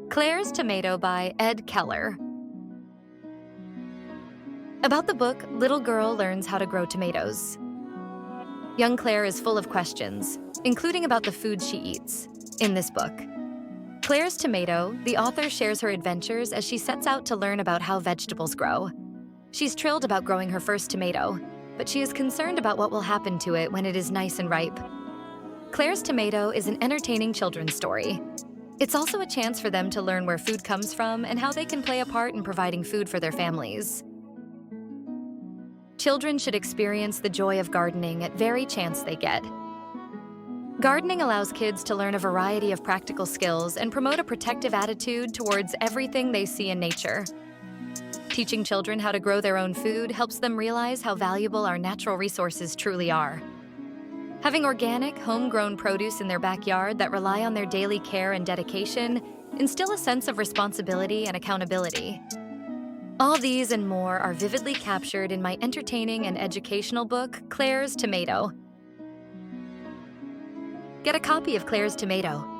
Claire's Tomato by Ed Keller. About the book, little girl learns how to grow tomatoes. Young Claire is full of questions, including about the food she eats. In this book, Claire's Tomato, the author shares her adventures as she sets out to learn about how vegetables grow. She's thrilled about growing her first tomato, but she is concerned about what will happen to it when it is nice and ripe. Claire's Tomato is an entertaining children's story. It's also a chance for them to learn where food comes from and how they can play a part in providing food for their families. Children should experience the joy of gardening at every chance they get. Gardening allows kids to learn a variety of practical skills and promote a protective attitude towards everything they see in nature. Teaching children how to grow their own food helps them realize how valuable our natural resources truly are. Having organic, homegrown produce in their backyard that rely on their daily care and dedication instill a sense of responsibility and accountability. All these and more are vividly captured in my entertaining and educational book, Claire's Tomato. Get a copy of Claire's Tomato